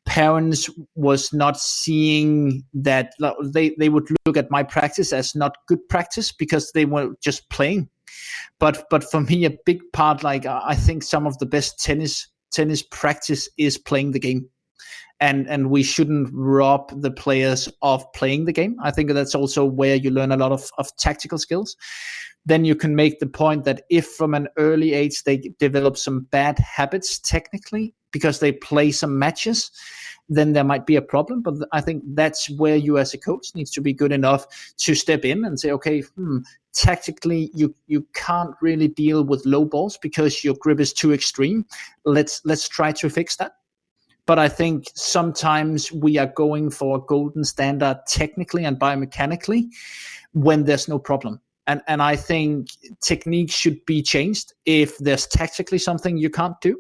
parents was not seeing that. They would look at my practice as not good practice because they were just playing. But for me, a big part, like I think some of the best tennis practice is playing the game. And we shouldn't rob the players of playing the game. I think that's also where you learn a lot of tactical skills. Then you can make the point that if from an early age they develop some bad habits technically because they play some matches, then there might be a problem. But I think that's where you as a coach needs to be good enough to step in and say, okay, tactically you can't really deal with low balls because your grip is too extreme. Let's try to fix that. But I think sometimes we are going for a golden standard technically and biomechanically when there's no problem. And I think technique should be changed if there's tactically something you can't do.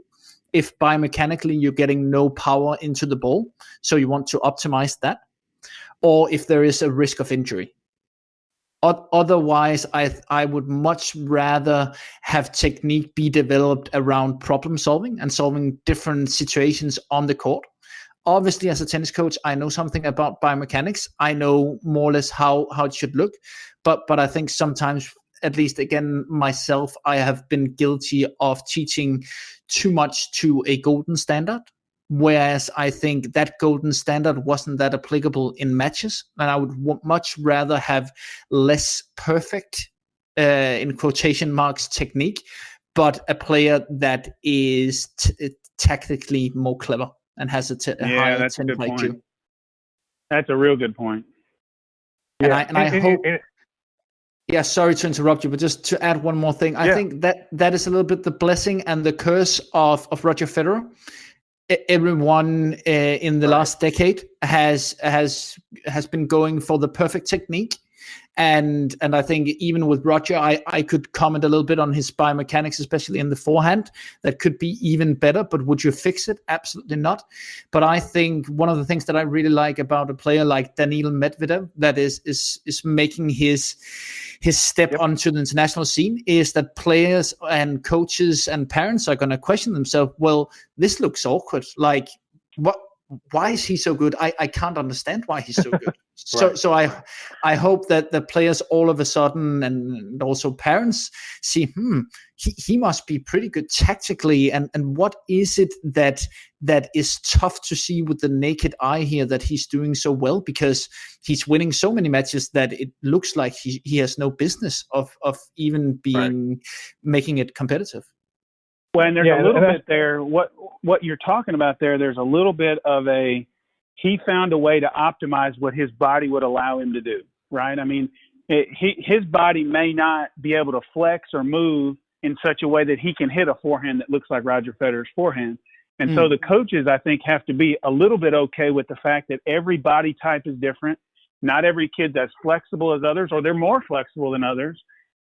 If biomechanically you're getting no power into the ball, so you want to optimize that. Or if there is a risk of injury. Otherwise, I would much rather have technique be developed around problem solving and solving different situations on the court. Obviously, as a tennis coach, I know something about biomechanics. I know more or less how it should look. But I think sometimes, at least again, myself, I have been guilty of teaching too much to a golden standard. Whereas I think that golden standard wasn't that applicable in matches, and I would much rather have less perfect, in quotation marks, technique, but a player that is tactically more clever and has a higher that's 10 a good play point. too. That's a real good point. And I hope. Yeah, sorry to interrupt you, but just to add one more thing, I think that is a little bit the blessing and the curse of Roger Federer. Everyone in the last decade has been going for the perfect technique, and I think even with Roger, I could comment a little bit on his biomechanics, especially in the forehand, that could be even better. But would you fix it? Absolutely not. But I think one of the things that I really like about a player like Daniil Medvedev, that is making his step onto the international scene, is that players and coaches and parents are going to question themselves. Well, this looks awkward. Like, why is he so good? I can't understand why he's so good. Right. So I hope that the players all of a sudden, and also parents, see, he must be pretty good tactically, and what is it that is tough to see with the naked eye here that he's doing so well, because he's winning so many matches that it looks like he has no business of even being making it competitive. Well, and there's a little bit there. What you're talking about there, there's a little bit of he found a way to optimize what his body would allow him to do, right? I mean, his body may not be able to flex or move in such a way that he can hit a forehand that looks like Roger Federer's forehand. And so the coaches, I think, have to be a little bit okay with the fact that every body type is different. Not every kid's as flexible as others, or they're more flexible than others.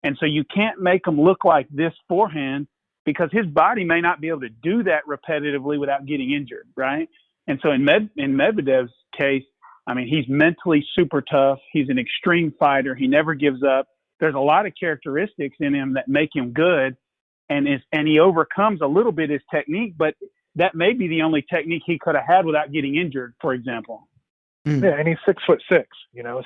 And so you can't make them look like this forehand, because his body may not be able to do that repetitively without getting injured, right? And so in Medvedev's case, I mean, he's mentally super tough. He's an extreme fighter. He never gives up. There's a lot of characteristics in him that make him good, and he overcomes a little bit his technique, but that may be the only technique he could have had without getting injured, for example. Yeah, and he's 6'6",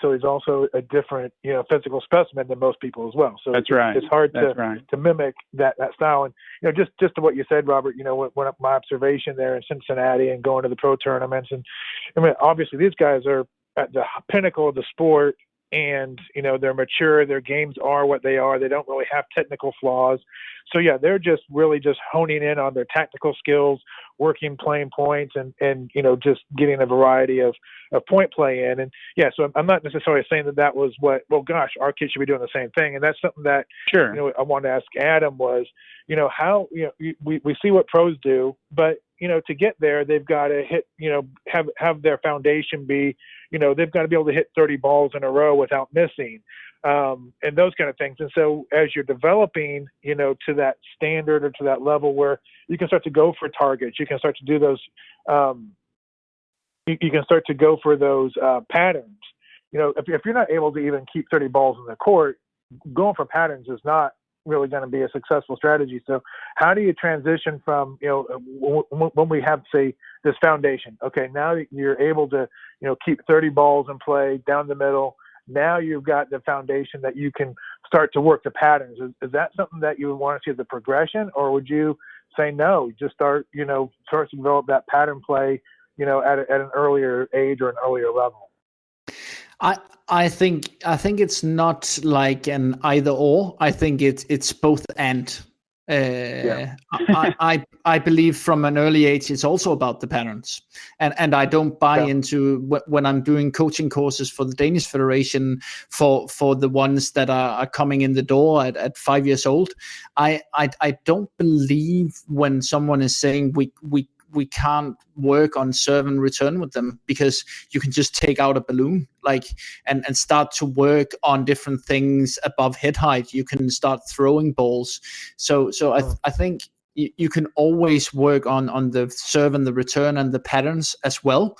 so he's also a different, physical specimen than most people as well. So that's right. It's hard to mimic that style. And just to what you said, Robert, when my observation there in Cincinnati and going to the pro tournaments, and I mean, obviously these guys are at the pinnacle of the sport, and they're mature. Their games are what they are. They don't really have technical flaws. So yeah, they're just really just honing in on their tactical skills, working, playing points, and just getting a variety of point play in. And yeah, so I'm not necessarily saying that was our kids should be doing the same thing. And that's something that I wanted to ask Adam was, how we see what pros do, but to get there, they've got to hit, have their foundation be, they've got to be able to hit 30 balls in a row without missing, and those kind of things. And so as you're developing, to that standard or to that level where you can start to go for targets, you can start to do those, you can start to go for those patterns. If you're not able to even keep 30 balls in the court, going for patterns is not really going to be a successful strategy. So how do you transition from, when we have, say, this foundation, okay, now you're able to, keep 30 balls in play down the middle. Now you've got the foundation that you can start to work the patterns. Is that something that you would want to see as a progression, or would you say, no, just start to develop that pattern play, at an earlier age or an earlier level? I think it's not like an either or. I think it's both and. I believe from an early age it's also about the parents, and I don't buy into when I'm doing coaching courses for the Danish Federation for the ones that are coming in the door at 5 years old. I don't believe when someone is saying we can't work on serve and return with them, because you can just take out a balloon and start to work on different things above head height. You can start throwing balls. So I think you can always work on the serve and the return and the patterns as well.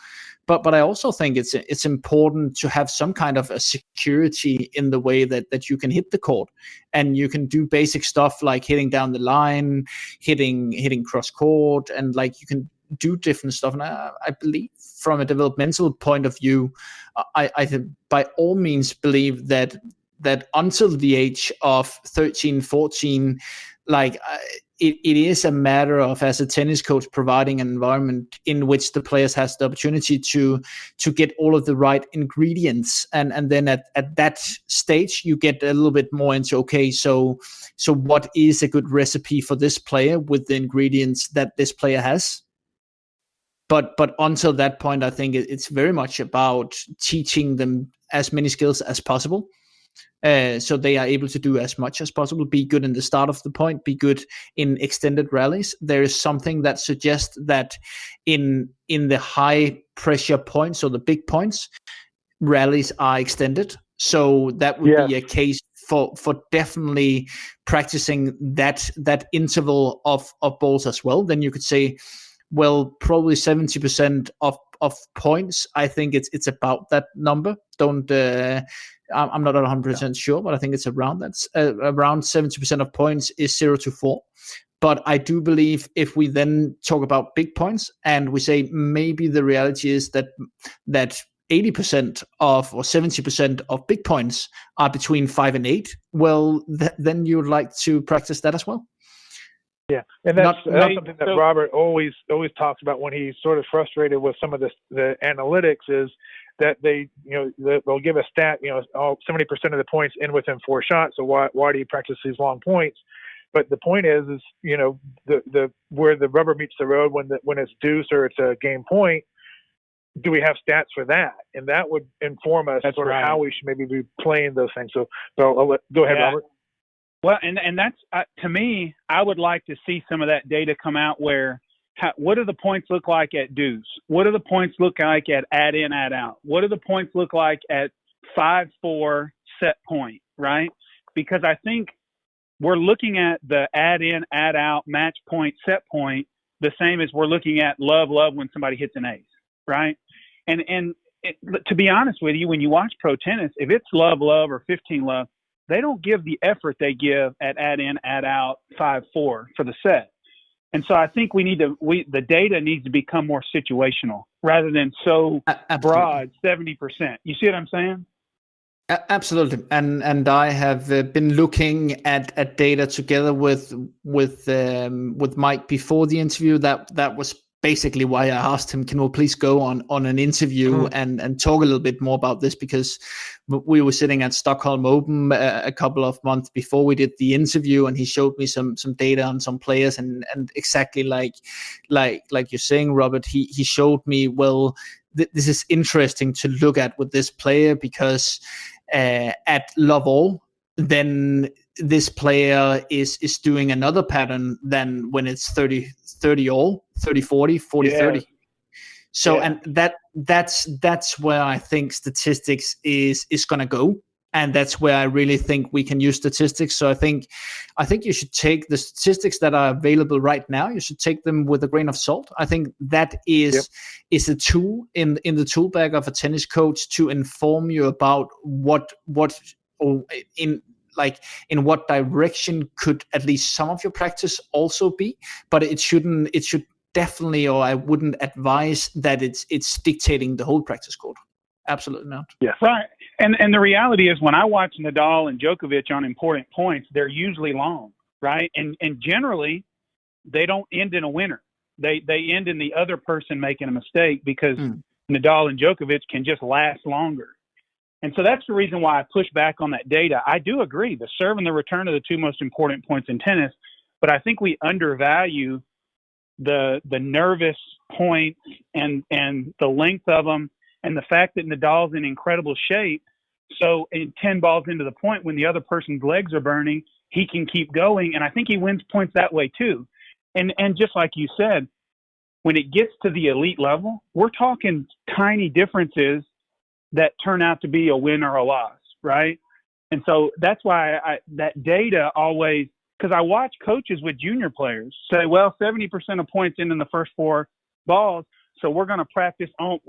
But I also think it's important to have some kind of a security in the way that you can hit the court, and you can do basic stuff like hitting down the line, hitting cross court, and you can do different stuff. And I believe from a developmental point of view, I by all means believe that until the age of 13, 14, it is a matter of, as a tennis coach, providing an environment in which the players has the opportunity to get all of the right ingredients, and then at that stage you get a little bit more into, okay, so what is a good recipe for this player with the ingredients that this player has. But until that point, I think it's very much about teaching them as many skills as possible. So they are able to do as much as possible, be good in the start of the point, be good in extended rallies. There is something that suggests that in the high pressure points, or the big points, rallies are extended. So that would be a case for definitely practicing that interval of balls as well. Then you could say, well, probably 70% of points. I think it's about that number. I'm not 100% sure, but I think it's around that. Around 70% of points is 0 to 4. But I do believe if we then talk about big points and we say maybe the reality is that 80% of or 70% of big points are between 5 and 8, well, then you would like to practice that as well. Yeah, and that's something that Robert always talks about when he's sort of frustrated with some of the analytics is that they'll give a stat, 70% of the points in within 4 shots. So why do you practice these long points? But the point is the where the rubber meets the road when it's deuce or it's a game point. Do we have stats for that? And that would inform us of how we should maybe be playing those things. So go ahead, Robert. Well, and that's to me, I would like to see some of that data come out where what do the points look like at deuce? What do the points look like at add in, add out? What do the points look like at 5-4 set point, right? Because I think we're looking at the add in, add out, match point, set point, the same as we're looking at love when somebody hits an ace, right? And to be honest with you, when you watch pro tennis, if it's love or 15-love, they don't give the effort they give at add in, add out, 5-4 for the set. And so I think the data needs to become more situational rather than so broad, 70%. You see what I'm saying? Absolutely, and I have been looking at data together with Mike before the interview. That was basically why I asked him, can we please go on an interview and talk a little bit more about this, because we were sitting at Stockholm Open a couple of months before we did the interview, and he showed me some data on some players, and exactly like you're saying, Robert, he showed me, well, this is interesting to look at with this player because at love all, then this player is doing another pattern than when it's 30 all, 30 40, 40 30. So and that's where I think statistics is going to go, and that's where I really think we can use statistics. So I think you should take the statistics that are available right now, you should take them with a grain of salt. I think that is a tool in the tool bag of a tennis coach to inform you about what or in what direction could at least some of your practice also be, but it should definitely, or I wouldn't advise that it's dictating the whole practice court. Absolutely not. Yes. Right. And the reality is, when I watch Nadal and Djokovic on important points, they're usually long, right? And generally they don't end in a winner. They end in the other person making a mistake, because Nadal and Djokovic can just last longer. And so that's the reason why I push back on that data. I do agree, the serve and the return are the 2 most important points in tennis, but I think we undervalue the nervous points and the length of them, and the fact that Nadal's in incredible shape. So in 10 balls into the point, when the other person's legs are burning, he can keep going. And I think he wins points that way too. And just like you said, when it gets to the elite level, we're talking tiny differences that turn out to be a win or a loss, right? And so that's why that data always, because I watch coaches with junior players say, well, 70% of points in the first 4 balls, so we're going to practice on,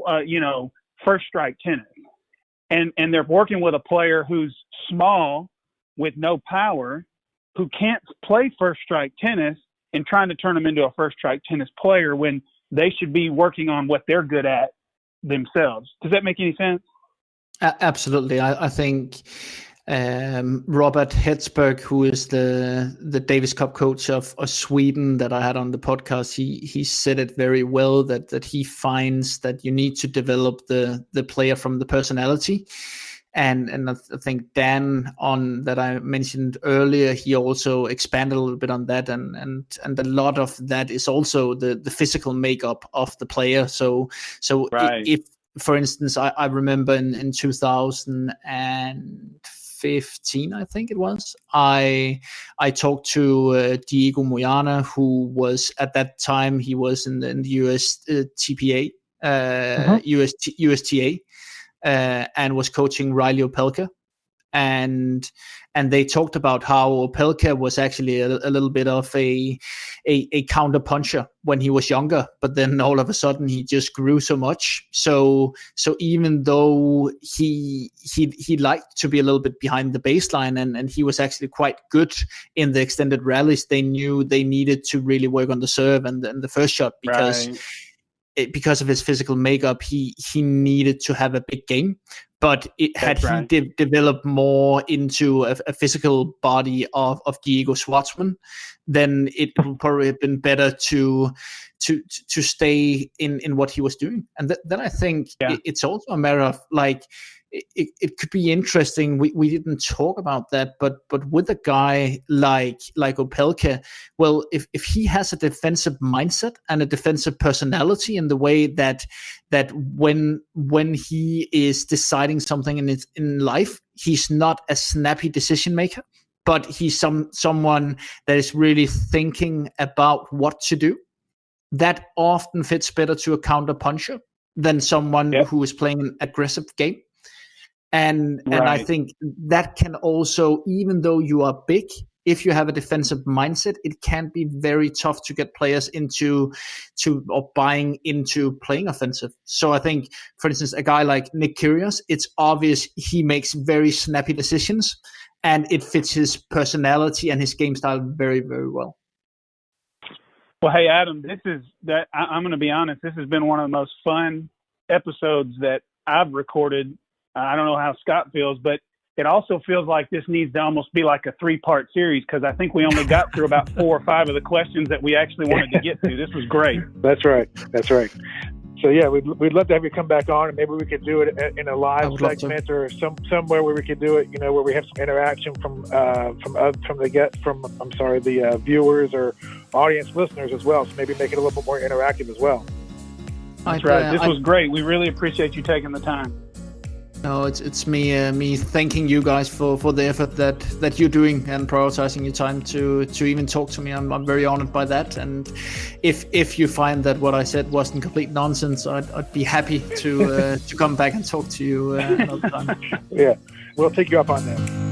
first strike tennis. And they're working with a player who's small with no power, who can't play first strike tennis, and trying to turn them into a first strike tennis player when they should be working on what they're good at themselves. Does that make any sense? Absolutely. I think Robert Hetzberg, who is the Davis Cup coach of Sweden that I had on the podcast, he said it very well, that he finds that you need to develop the player from the personality. And I think Dan, on that I mentioned earlier, he also expanded a little bit on that, and a lot of that is also the physical makeup of the player. So right. If for instance, I remember in 2015, I think it was, I talked to Diego Moyana, who was at that time, he was in the US TPA, USTA, and was coaching Riley Opelka. and they talked about how Opelka was actually a little bit of a counter puncher when he was younger, but then all of a sudden he just grew so much. So even though he liked to be a little bit behind the baseline, and he was actually quite good in the extended rallies, they knew they needed to really work on the serve and the first shot because. Right. Because of his physical makeup, he needed to have a big game. But he developed more into a physical body of Diego Schwartzman, then it would probably have been better to stay in what he was doing. And then I think it's also a matter of like, it could be interesting. We didn't talk about that, but with a guy like Opelka, well, if he has a defensive mindset and a defensive personality in the way that when he is deciding something in life, he's not a snappy decision maker, but he's someone that is really thinking about what to do. That often fits better to a counter puncher than someone who is playing an aggressive game. And I think that can also, even though you are big, if you have a defensive mindset, it can be very tough to get players into or buying into playing offensive. So I think, for instance, a guy like Nick Kyrgios, it's obvious he makes very snappy decisions, and it fits his personality and his game style very, very well. Well, hey, Adam, I'm going to be honest, this has been one of the most fun episodes that I've recorded. I don't know how Scott feels, but it also feels like this needs to almost be like a 3-part series, because I think we only got through about 4 or 5 of the questions that we actually wanted to get to. This was great. That's right. So yeah, we'd love to have you come back on, and maybe we could do it in a live segment or somewhere where we could do it, where we have some interaction from the viewers or audience listeners as well. So maybe make it a little bit more interactive as well. That's right. This was great. We really appreciate you taking the time. No, it's me thanking you guys for the effort that you're doing and prioritizing your time to even talk to me. I'm very honored by that. And if you find that what I said wasn't complete nonsense, I'd be happy to come back and talk to you another time. Yeah, we'll take you up on that.